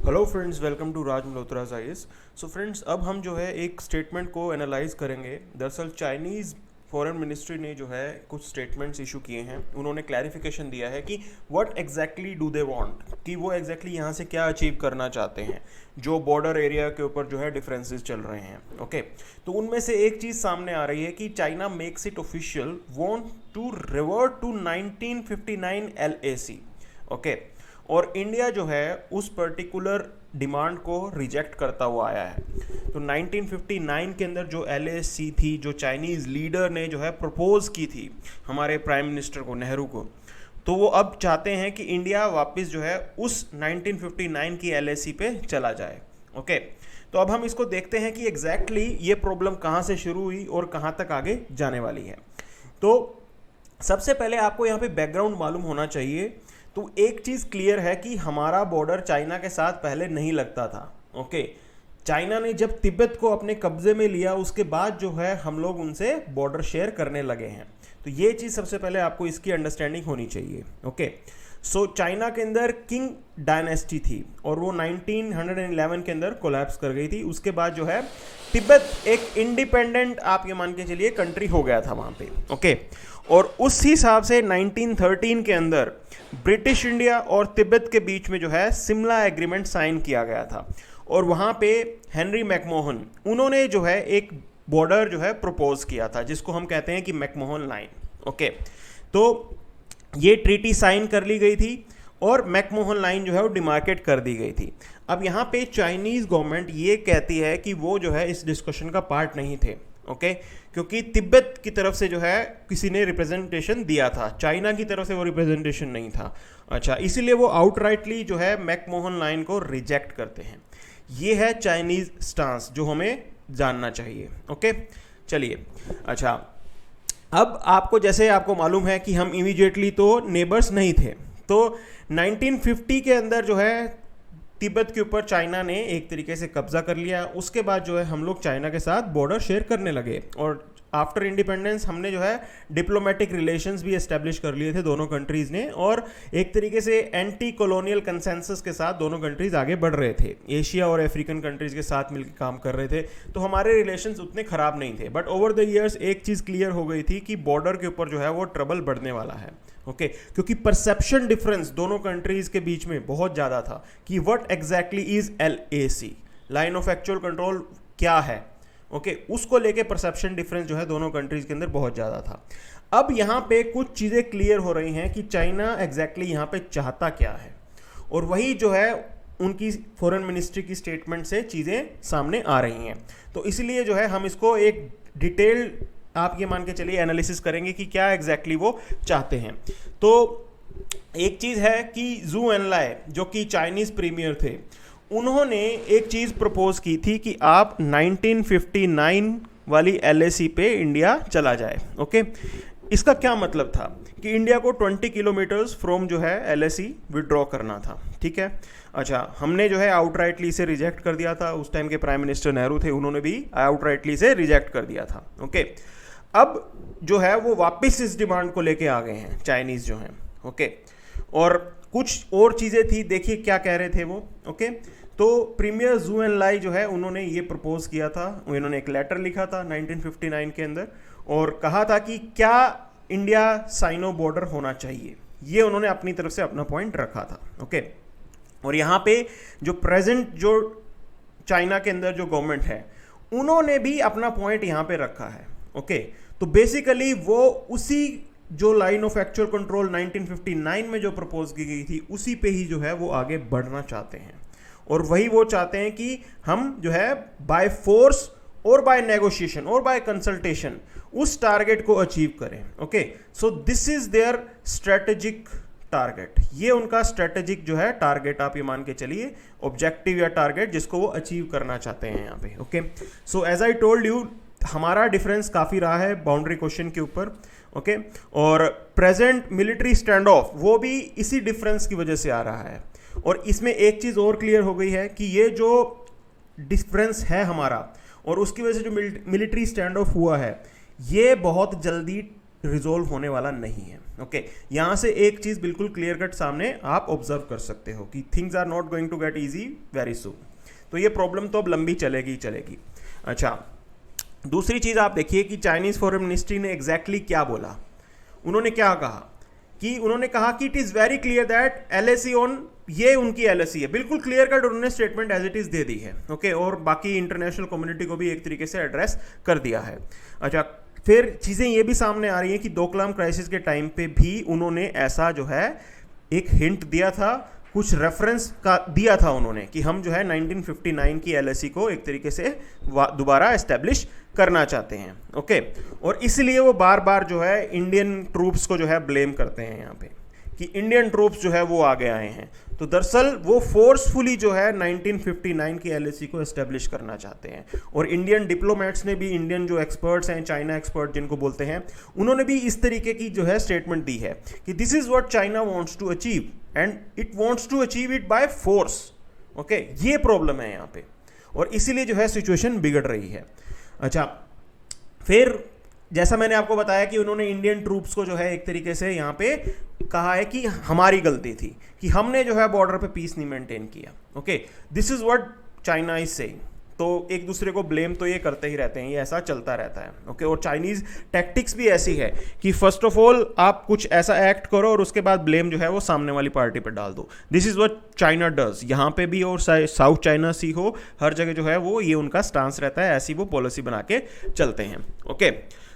Hello friends, welcome to Raj Malhotra's IAS. So friends, अब हम जो है एक स्टेटमेंट को एनालाइज करेंगे। दरअसल चाइनीज़ फॉरेन मिनिस्ट्री ने जो है कुछ स्टेटमेंट्स इशू किए हैं। उन्होंने क्लैरिफिकेशन दिया है कि what exactly do they want, कि वो एग्जैक्टली यहाँ से क्या अचीव करना चाहते हैं जो बॉर्डर एरिया के ऊपर जो है डिफरेंसेस चल रहे हैं। ओके, तो उनमें से एक चीज़ सामने आ रही है कि China makes it official want to revert to 1959 LAC। Okay, और इंडिया जो है उस पर्टिकुलर डिमांड को रिजेक्ट करता हुआ आया है। तो 1959 के अंदर जो LAC थी, जो चाइनीज़ लीडर ने जो है प्रपोज की थी हमारे प्राइम मिनिस्टर को, नेहरू को, तो वो अब चाहते हैं कि इंडिया वापस जो है उस 1959 की LAC पे चला जाए। ओके, तो अब हम इसको देखते हैं कि एग्जैक्टली ये प्रॉब्लम कहाँ से शुरू हुई और कहाँ तक आगे जाने वाली है। तो सबसे पहले आपको यहाँ पे बैकग्राउंड मालूम होना चाहिए। तो एक चीज़ क्लियर है कि हमारा बॉर्डर चाइना के साथ पहले नहीं लगता था। ओके, चाइना ने जब तिब्बत को अपने कब्जे में लिया उसके बाद जो है हम लोग उनसे बॉर्डर शेयर करने लगे हैं। तो ये चीज़ सबसे पहले आपको इसकी अंडरस्टैंडिंग होनी चाहिए। ओके, सो चाइना के अंदर किंग डायनेस्टी थी और वो 1911 के अंदर कोलैप्स कर गई थी। उसके बाद जो है तिब्बत एक इंडिपेंडेंट, आप ये मान के चलिए, कंट्री हो गया था वहाँ पे। ओके, और उस हिसाब से 1913 के अंदर ब्रिटिश इंडिया और तिब्बत के बीच में जो है सिमला एग्रीमेंट साइन किया गया था और वहाँ पे हेनरी मैकमोहन, उन्होंने जो है एक बॉर्डर जो है प्रपोज किया था जिसको हम कहते हैं कि मैकमोहन लाइन। ओके, तो ये ट्रीटी साइन कर ली गई थी और मैकमोहन लाइन जो है वो डिमार्केट कर दी गई थी। अब यहाँ पे चाइनीज़ गवर्नमेंट ये कहती है कि वो जो है इस डिस्कशन का पार्ट नहीं थे। ओके, क्योंकि तिब्बत की तरफ से जो है किसी ने रिप्रेजेंटेशन दिया था, चाइना की तरफ से वो रिप्रेजेंटेशन नहीं था। अच्छा, इसीलिए वो आउटराइटली जो है मैकमोहन लाइन को रिजेक्ट करते हैं। ये है चाइनीज़ स्टांस जो हमें जानना चाहिए। ओके, चलिए। अच्छा, अब आपको जैसे आपको मालूम है कि हम इमीडिएटली तो नेबर्स नहीं थे, तो 1950 के अंदर जो है तिब्बत के ऊपर चाइना ने एक तरीके से कब्जा कर लिया। उसके बाद जो है हम लोग चाइना के साथ बॉर्डर शेयर करने लगे और आफ्टर इंडिपेंडेंस हमने जो है डिप्लोमेटिक रिलेशंस भी एस्टेब्लिश कर लिए थे दोनों कंट्रीज़ ने, और एक तरीके से एंटी कॉलोनियल कंसेंसस के साथ दोनों कंट्रीज़ आगे बढ़ रहे थे। एशिया और अफ्रीकन कंट्रीज़ के साथ मिलकर काम कर रहे थे, तो हमारे रिलेशंस उतने ख़राब नहीं थे। बट ओवर द ईयर्स एक चीज़ क्लियर हो गई थी कि बॉर्डर के ऊपर जो है वो ट्रबल बढ़ने वाला है। ओके, क्योंकि परसेप्शन डिफरेंस दोनों कंट्रीज़ के बीच में बहुत ज़्यादा था कि what exactly is LAC, line of actual control क्या है। ओके, उसको लेके परसेप्शन डिफरेंस जो है दोनों कंट्रीज के अंदर बहुत ज़्यादा था। अब यहाँ पे कुछ चीज़ें क्लियर हो रही हैं कि चाइना एग्जैक्टली यहाँ पे चाहता क्या है, और वही जो है उनकी फॉरेन मिनिस्ट्री की स्टेटमेंट से चीज़ें सामने आ रही हैं। तो इसलिए जो है हम इसको एक डिटेल, आप ये मान के चलिए, एनालिसिस करेंगे कि क्या एग्जैक्टली वो चाहते हैं। तो एक चीज़ है कि जू एनलाई जो कि चाइनीज़ प्रीमियर थे, उन्होंने एक चीज़ प्रपोज की थी कि आप 1959 वाली LAC पे इंडिया चला जाए। ओके, इसका क्या मतलब था कि इंडिया को 20 किलोमीटर्स फ्रॉम जो है LAC विड्रॉ करना था। ठीक है, अच्छा, हमने जो है आउटराइटली इसे रिजेक्ट कर दिया था। उस टाइम के प्राइम मिनिस्टर नेहरू थे, उन्होंने भी आउटराइटली इसे रिजेक्ट कर दिया था। ओके, अब जो है वो वापस इस डिमांड को लेके आ गए हैं चाइनीज़ जो हैं। ओके, और कुछ और चीज़ें थी, देखिए क्या कह रहे थे वो। ओके, तो प्रीमियर जू एनलाई जो है उन्होंने ये प्रपोज किया था, उन्होंने एक लेटर लिखा था 1959 के अंदर और कहा था कि क्या इंडिया साइनो बॉर्डर होना चाहिए। ये उन्होंने अपनी तरफ से अपना पॉइंट रखा था। ओके, और यहाँ पे जो प्रेजेंट जो चाइना के अंदर जो गवर्नमेंट है, उन्होंने भी अपना पॉइंट यहाँ पे रखा है। ओके, तो बेसिकली वो उसी जो लाइन ऑफ एक्चुअल कंट्रोल 1959 में जो प्रपोज की गई थी उसी पे ही जो है वो आगे बढ़ना चाहते हैं, और वही वो चाहते हैं कि हम जो है बाय फोर्स और बाय नेगोशिएशन और बाय कंसल्टेशन उस टारगेट को अचीव करें। Okay, so this is their strategic target, ये उनका स्ट्रेटेजिक जो है टारगेट, आप ये मान के चलिए, ऑब्जेक्टिव या टारगेट जिसको वो अचीव करना चाहते हैं यहाँ पे। Okay, so as I told you, हमारा डिफरेंस काफ़ी रहा है बाउंड्री क्वेश्चन के ऊपर। ओके, और प्रेजेंट मिलिट्री स्टैंड ऑफ वो भी इसी डिफरेंस की वजह से आ रहा है। और इसमें एक चीज़ और क्लियर हो गई है कि ये जो डिफरेंस है हमारा और उसकी वजह से जो मिलिट्री स्टैंड ऑफ हुआ है, ये बहुत जल्दी रिजोल्व होने वाला नहीं है। ओके, यहाँ से एक चीज़ बिल्कुल क्लियर कट सामने आप ऑब्जर्व कर सकते हो कि things are not going to get easy very soon. तो ये प्रॉब्लम तो अब लंबी चलेगी चलेगी। अच्छा, दूसरी चीज़ आप देखिए कि चाइनीज़ फॉरेन मिनिस्ट्री ने एग्जैक्टली क्या बोला। उन्होंने क्या कहा कि उन्होंने कहा कि it is very clear that LAC on, ये उनकी LAC है, बिल्कुल क्लियर कट उन्होंने स्टेटमेंट एज इट इज़ दे दी है। ओके, और बाकी इंटरनेशनल कम्युनिटी को भी एक तरीके से एड्रेस कर दिया है। अच्छा, फिर चीज़ें ये भी सामने आ रही हैं कि डोकलाम क्राइसिस के टाइम पे भी उन्होंने ऐसा जो है एक हिंट दिया था, कुछ रेफरेंस का दिया था उन्होंने कि हम जो है 1959 की LAC को एक तरीके से दोबारा एस्टेब्लिश करना चाहते हैं। ओके, और इसलिए वो बार बार जो है इंडियन ट्रूप्स को जो है ब्लेम करते हैं यहाँ पे कि इंडियन ट्रूप्स जो है वो आगे आए हैं। तो दरअसल वो फोर्सफुली जो है 1959 की LAC को एस्टेब्लिश करना चाहते हैं। और इंडियन डिप्लोमेट्स ने भी, इंडियन जो एक्सपर्ट्स हैं, चाइना एक्सपर्ट जिनको बोलते हैं, उन्होंने भी इस तरीके की जो है स्टेटमेंट दी है कि this is what China wants to achieve and it wants to achieve it by force. Okay, ये प्रॉब्लम है यहाँ पे, और इसीलिए जो है सिचुएशन बिगड़ रही है। अच्छा, फिर जैसा मैंने आपको बताया कि उन्होंने इंडियन ट्रूप्स को जो है एक तरीके से यहाँ पे कहा है कि हमारी गलती थी कि हमने जो है बॉर्डर पे पीस नहीं मेंटेन किया। Okay, this is what China is saying. तो एक दूसरे को ब्लेम तो ये करते ही रहते हैं, ये ऐसा चलता रहता है। ओके, और चाइनीज टैक्टिक्स भी ऐसी है कि फर्स्ट ऑफ ऑल आप कुछ ऐसा एक्ट करो और उसके बाद ब्लेम जो है वो सामने वाली पार्टी पर डाल दो। This is what China does, यहाँ पे भी और साउथ चाइना सी हो, हर जगह जो है वो ये उनका स्टांस रहता है, ऐसी वो पॉलिसी बना के चलते हैं। ओके,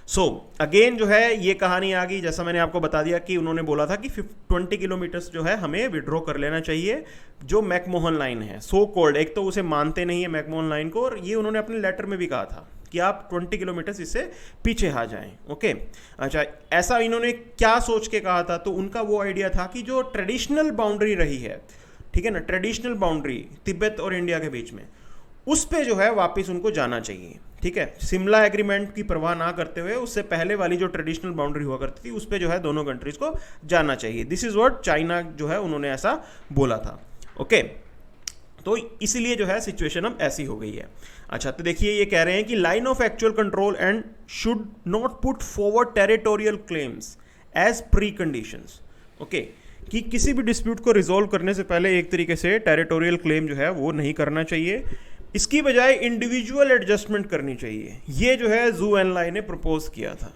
सो अगेन जो है ये कहानी आ गई, जैसा मैंने आपको बता दिया कि उन्होंने बोला था कि 20 किलोमीटर्स जो है हमें विड्रॉ कर लेना चाहिए, जो मैकमोहन लाइन है सो कॉल्ड। एक तो उसे मानते नहीं है मैकमोहन लाइन को, और ये उन्होंने अपने लेटर में भी कहा था कि आप 20 किलोमीटर्स इससे पीछे आ जाएं। ओके, अच्छा, ऐसा इन्होंने क्या सोच के कहा था? तो उनका वो आइडिया था कि जो ट्रेडिशनल बाउंड्री रही है, ठीक है ना, ट्रेडिशनल बाउंड्री तिब्बत और इंडिया के बीच में, उस पे जो है वापस उनको जाना चाहिए। ठीक है, शिमला एग्रीमेंट की परवाह ना करते हुए उससे पहले वाली जो ट्रेडिशनल बाउंड्री हुआ करती थी उस पे जो है दोनों कंट्रीज को जाना चाहिए। दिस इज व्हाट चाइना जो है उन्होंने ऐसा बोला था। ओके, तो इसीलिए जो है सिचुएशन अब ऐसी हो गई है। अच्छा, तो देखिए ये कह रहे हैं कि line of actual control and should not put forward territorial claims as preconditions. Okay, कि किसी भी डिस्प्यूट को रिजोल्व करने से पहले एक तरीके से टेरिटोरियल क्लेम जो है वो नहीं करना चाहिए, इसकी बजाय इंडिविजुअल एडजस्टमेंट करनी चाहिए। ये जो है जू एनलाई ने प्रपोज किया था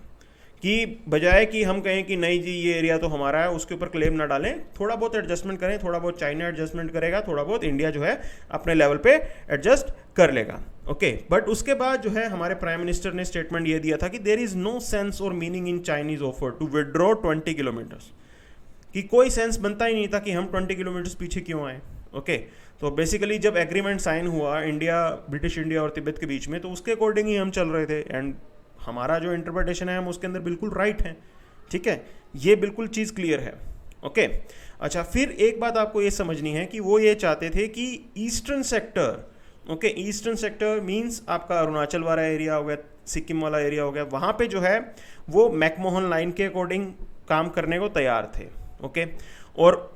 कि बजाय कि हम कहें कि नहीं जी ये एरिया तो हमारा है, उसके ऊपर क्लेम ना डालें, थोड़ा बहुत एडजस्टमेंट करें, थोड़ा बहुत चाइना एडजस्टमेंट करेगा, थोड़ा बहुत इंडिया जो है अपने लेवल पे एडजस्ट कर लेगा। ओके, बट उसके बाद जो है हमारे प्राइम मिनिस्टर ने स्टेटमेंट ये दिया था कि देयर इज नो सेंस और meaning in Chinese offer to withdraw 20 kilometres, कि कोई सेंस बनता ही नहीं था कि हम 20 किलोमीटर्स पीछे क्यों आए। ओके, तो बेसिकली जब एग्रीमेंट साइन हुआ इंडिया, ब्रिटिश इंडिया और तिब्बत के बीच में, तो उसके अकॉर्डिंग ही हम चल रहे थे, एंड हमारा जो इंटरप्रिटेशन है हम उसके अंदर बिल्कुल राइट है। ठीक है, ये बिल्कुल चीज़ क्लियर है। ओके, अच्छा, फिर एक बात आपको ये समझनी है कि वो ये चाहते थे कि eastern sector, okay, eastern sector means आपका अरुणाचल वाला एरिया हो गया, सिक्किम वाला एरिया हो गया, वहाँ पे जो है वो मैकमोहन लाइन के अकॉर्डिंग काम करने को तैयार थे। ओके, और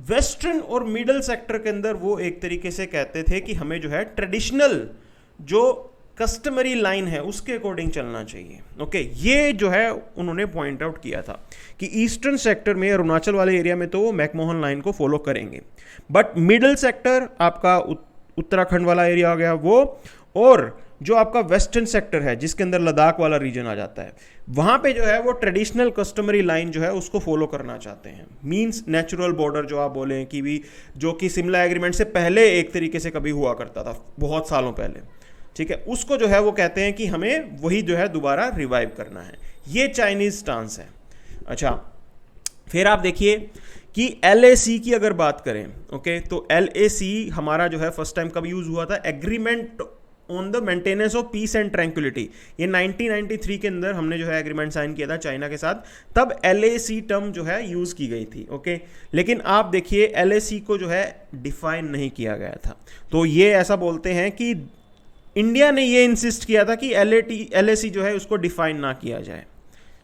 वेस्टर्न और मिडल सेक्टर के अंदर वो एक तरीके से कहते थे कि हमें जो है ट्रेडिशनल जो कस्टमरी लाइन है उसके अकॉर्डिंग चलना चाहिए। ओके, ये जो है उन्होंने पॉइंट आउट किया था कि ईस्टर्न सेक्टर में, अरुणाचल वाले एरिया में तो वो मैकमोहन लाइन को फॉलो करेंगे, बट मिडल सेक्टर आपका उत्तराखंड वाला एरिया हो गया वो, और जो आपका वेस्टर्न सेक्टर है जिसके अंदर लद्दाख वाला रीजन आ जाता है, वहाँ पे जो है वो ट्रेडिशनल कस्टमरी लाइन जो है उसको फॉलो करना चाहते हैं। मींस नेचुरल बॉर्डर जो आप बोलें कि भी, जो कि शिमला एग्रीमेंट से पहले एक तरीके से कभी हुआ करता था बहुत सालों पहले, ठीक है, उसको जो है वो कहते हैं कि हमें वही जो है दोबारा रिवाइव करना है। ये चाइनीज स्टांस है। अच्छा, फिर आप देखिए कि LAC की अगर बात करें, ओके, तो LAC हमारा जो है फर्स्ट टाइम कब यूज हुआ था? Agreement on the maintenance of peace and tranquillity, ये 1993 के अंदर हमने जो है एग्रीमेंट साइन किया था चाइना के साथ, तब LAC टर्म जो है यूज़ की गई थी। ओके, लेकिन आप देखिए LAC को जो है डिफाइन नहीं किया गया था। तो ये ऐसा बोलते हैं कि इंडिया ने ये इंसिस्ट किया था कि LAC जो है उसको डिफाइन ना किया जाए।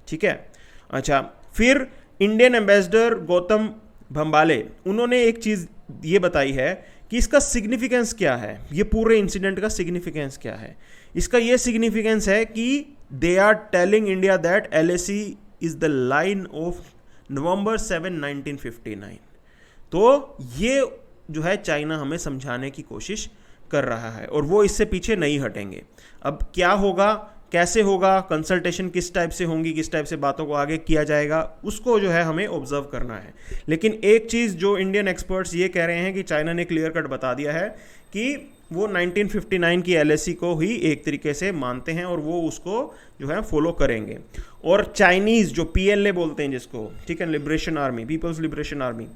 ठीक है, अच्छा, फिर इंडियन एम्बेसडर गौतम भंबाले, उन्होंने एक चीज़ ये बताई है कि इसका सिग्निफिकेंस क्या है, ये पूरे इंसिडेंट का सिग्निफिकेंस क्या है। इसका ये सिग्निफिकेंस है कि they are telling India that LAC is the line of November 7, 1959। तो ये जो है चाइना हमें समझाने की कोशिश कर रहा है और वो इससे पीछे नहीं हटेंगे। अब क्या होगा, कैसे होगा, कंसल्टेशन किस टाइप से होंगी, किस टाइप से बातों को आगे किया जाएगा, उसको जो है हमें ऑब्जर्व करना है। लेकिन एक चीज़ जो इंडियन एक्सपर्ट्स ये कह रहे हैं कि चाइना ने क्लियर कट बता दिया है कि वो 1959 की LAC को ही एक तरीके से मानते हैं और वो उसको जो है फॉलो करेंगे। और चाइनीज़ जो PLA बोलते हैं जिसको, ठीक है, liberation army, people's liberation army,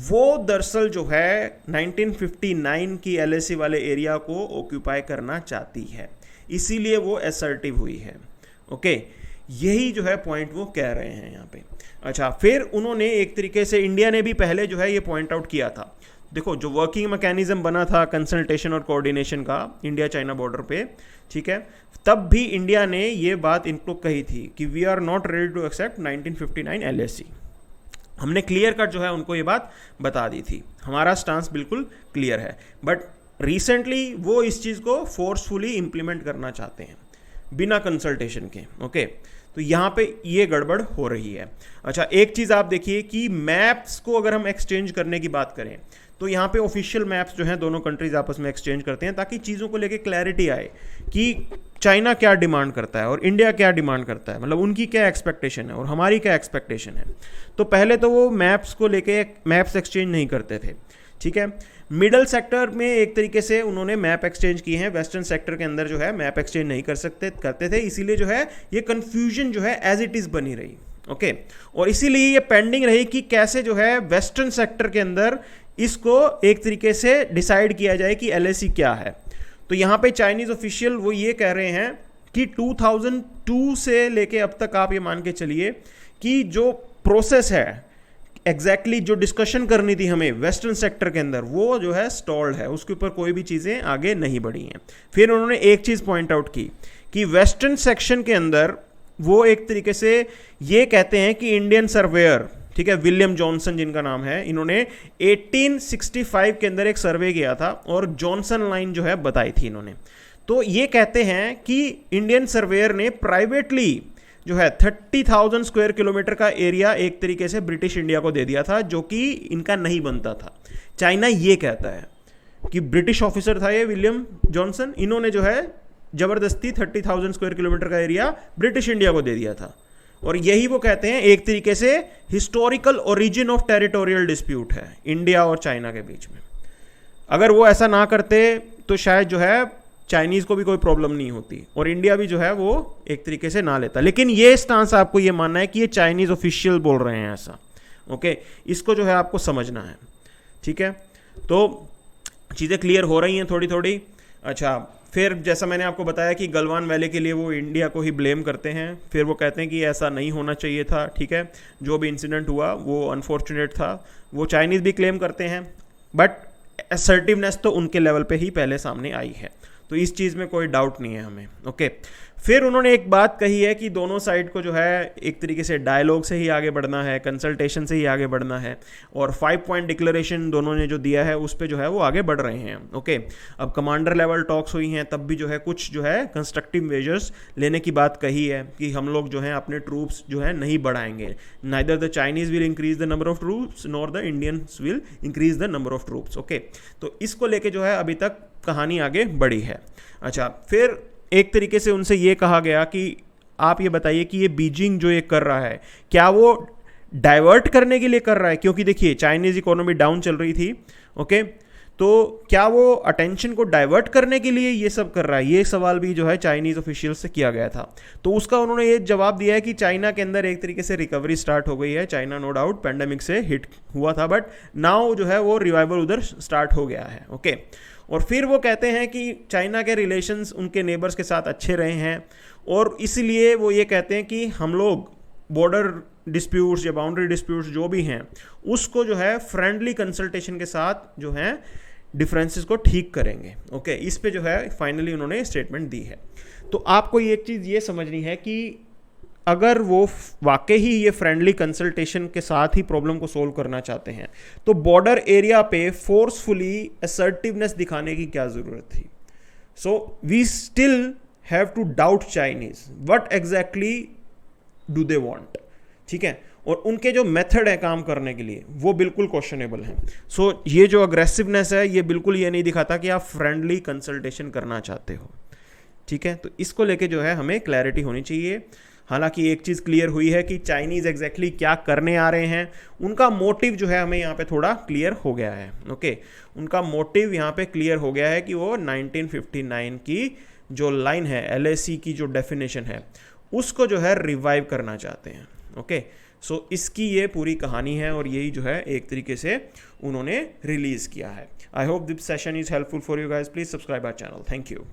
वो दरअसल जो है 1959 की LAC वाले एरिया को ऑक्यूपाई करना चाहती है, इसीलिए वो असर्टिव हुई है। ओके, यही जो है पॉइंट वो कह रहे हैं यहाँ पे। अच्छा, फिर उन्होंने एक तरीके से, इंडिया ने भी पहले जो है ये पॉइंट आउट किया था। देखो, जो वर्किंग मैकेनिज्म बना था कंसल्टेशन और कोऑर्डिनेशन का इंडिया चाइना बॉर्डर पे, ठीक है, तब भी इंडिया ने ये बात इनको कही थी कि we are not ready to accept 1959 LAC। हमने क्लियर कट जो है उनको ये बात बता दी थी, हमारा स्टांस बिल्कुल क्लियर है। बट रिसेंटली वो इस चीज़ को फोर्सफुली इम्प्लीमेंट करना चाहते हैं बिना कंसल्टेशन के। ओके, तो यहाँ पे ये गड़बड़ हो रही है। अच्छा, एक चीज़ आप देखिए कि मैप्स को अगर हम एक्सचेंज करने की बात करें तो यहाँ पे ऑफिशियल मैप्स जो हैं दोनों कंट्रीज आपस में एक्सचेंज करते हैं ताकि चीज़ों को लेके क्लैरिटी आए कि चाइना क्या डिमांड करता है और इंडिया क्या डिमांड करता है, मतलब उनकी क्या एक्सपेक्टेशन है और हमारी क्या एक्सपेक्टेशन है। तो पहले तो वो मैप्स को लेके मैप्स एक्सचेंज नहीं करते थे, ठीक है। मिडल सेक्टर में एक तरीके से उन्होंने मैप एक्सचेंज किए हैं, वेस्टर्न सेक्टर के अंदर जो है मैप एक्सचेंज नहीं करते थे, इसीलिए जो है ये कन्फ्यूजन जो है एज इट इज़ बनी रही। ओके, और इसीलिए ये पेंडिंग रही कि कैसे जो है वेस्टर्न सेक्टर के अंदर इसको एक तरीके से डिसाइड किया जाए कि LAC क्या है। तो यहाँ पे चाइनीज़ ऑफिशियल वो ये कह रहे हैं कि 2002 से लेके अब तक आप ये मान के चलिए कि जो प्रोसेस है एग्जैक्टली जो डिस्कशन करनी थी हमें वेस्टर्न सेक्टर के अंदर, वो जो है स्टॉल्ड है, उसके ऊपर कोई भी चीज़ें आगे नहीं बढ़ी हैं। फिर उन्होंने एक चीज़ पॉइंट आउट की कि वेस्टर्न सेक्शन के अंदर वो एक तरीके से ये कहते हैं कि इंडियन सर्वेयर, ठीक है, विलियम जॉनसन जिनका नाम है, इन्होंने 1865 के अंदर एक सर्वे किया था और जॉनसन लाइन जो है बताई थी इन्होंने। तो ये कहते हैं कि इंडियन सर्वेयर ने प्राइवेटली जो है 30,000 स्क्वायर किलोमीटर का एरिया एक तरीके से ब्रिटिश इंडिया को दे दिया था, जो कि इनका नहीं बनता था। चाइना ये कहता है कि ब्रिटिश ऑफिसर था ये विलियम जॉनसन, इन्होंने जो है जबरदस्ती 30,000 स्क्वायर किलोमीटर का एरिया ब्रिटिश इंडिया को दे दिया था। और यही वो कहते हैं एक तरीके से historical origin of territorial dispute है इंडिया और चाइना के बीच में। अगर वो ऐसा ना करते तो शायद जो है चाइनीज़ को भी कोई प्रॉब्लम नहीं होती और इंडिया भी जो है वो एक तरीके से ना लेता। लेकिन ये स्टांस आपको ये मानना है कि ये चाइनीज़ ऑफिशियल बोल रहे हैं ऐसा। ओके, इसको जो है आपको समझना है, ठीक है। तो चीज़ें क्लियर हो रही हैं थोड़ी थोड़ी। अच्छा, फिर जैसा मैंने आपको बताया कि गलवान वैली के लिए वो इंडिया को ही ब्लेम करते हैं, फिर वो कहते हैं कि ऐसा नहीं होना चाहिए था, ठीक है, जो भी इंसिडेंट हुआ वो अनफॉर्चुनेट था, वो चाइनीज़ भी क्लेम करते हैं, बट असर्टिवनेस तो उनके लेवल पे ही पहले सामने आई है, तो इस चीज़ में कोई डाउट नहीं है हमें। ओके, फिर उन्होंने एक बात कही है कि दोनों साइड को जो है एक तरीके से डायलॉग से ही आगे बढ़ना है, कंसल्टेशन से ही आगे बढ़ना है, और 5 पॉइंट डिक्लेरेशन दोनों ने जो दिया है उस पर जो है वो आगे बढ़ रहे हैं। ओके, अब कमांडर लेवल टॉक्स हुई हैं, तब भी जो है कुछ जो है कंस्ट्रक्टिव मेजर्स लेने की बात कही है कि हम लोग जो है अपने ट्रूप्स जो है नहीं बढ़ाएंगे, neither the Chinese will increase the number of troops nor the Indians will increase the number of troops. Okay, तो इसको लेके जो है अभी तक कहानी आगे बढ़ी है। अच्छा, फिर एक तरीके से उनसे ये कहा गया कि आप ये बताइए कि ये बीजिंग जो ये कर रहा है क्या वो डाइवर्ट करने के लिए कर रहा है, क्योंकि देखिए चाइनीज़ इकोनॉमी डाउन चल रही थी। ओके, तो क्या वो अटेंशन को डाइवर्ट करने के लिए ये सब कर रहा है, ये सवाल भी जो है चाइनीज़ ऑफिशियल से किया गया था। तो उसका उन्होंने ये जवाब दिया है कि चाइना के अंदर एक तरीके से रिकवरी स्टार्ट हो गई है। चाइना नो डाउट पैंडेमिक से हिट हुआ था, बट नाउ जो है वो रिवाइवल उधर स्टार्ट हो गया है। ओके, और फिर वो कहते हैं कि चाइना के रिलेशंस उनके नेबर्स के साथ अच्छे रहे हैं, और इसलिए वो ये कहते हैं कि हम लोग बॉर्डर डिस्प्यूट्स या बाउंड्री डिस्प्यूट्स जो भी हैं उसको जो है फ्रेंडली कंसल्टेशन के साथ जो है डिफरेंसेस को ठीक करेंगे। ओके, इस पे जो है फाइनली उन्होंने स्टेटमेंट दी है। तो आपको एक चीज़ ये समझनी है कि अगर वो वाकई ही ये फ्रेंडली कंसल्टेशन के साथ ही प्रॉब्लम को सोल्व करना चाहते हैं तो बॉर्डर एरिया पे फोर्सफुली असर्टिवनेस दिखाने की क्या ज़रूरत थी। So we still have to doubt Chinese, what exactly do they want, ठीक है, और उनके जो मेथड है काम करने के लिए वो बिल्कुल क्वेश्चनेबल है। सो ये जो अग्रेसिवनेस है ये बिल्कुल ये नहीं दिखाता कि आप फ्रेंडली कंसल्टेशन करना चाहते हो, ठीक है। तो इसको लेके जो है हमें क्लैरिटी होनी चाहिए। हालांकि एक चीज़ क्लियर हुई है कि चाइनीज़ एग्जैक्टली क्या करने आ रहे हैं, उनका मोटिव जो है हमें यहाँ पे थोड़ा क्लियर हो गया है। ओके, उनका मोटिव यहाँ पे क्लियर हो गया है कि वो 1959 की जो लाइन है, LAC की जो डेफिनेशन है, उसको जो है रिवाइव करना चाहते हैं। ओके, सो इसकी ये पूरी कहानी है और यही जो है एक तरीके से उन्होंने रिलीज़ किया है। I hope this session is helpful for you guys. Please subscribe our channel. Thank you.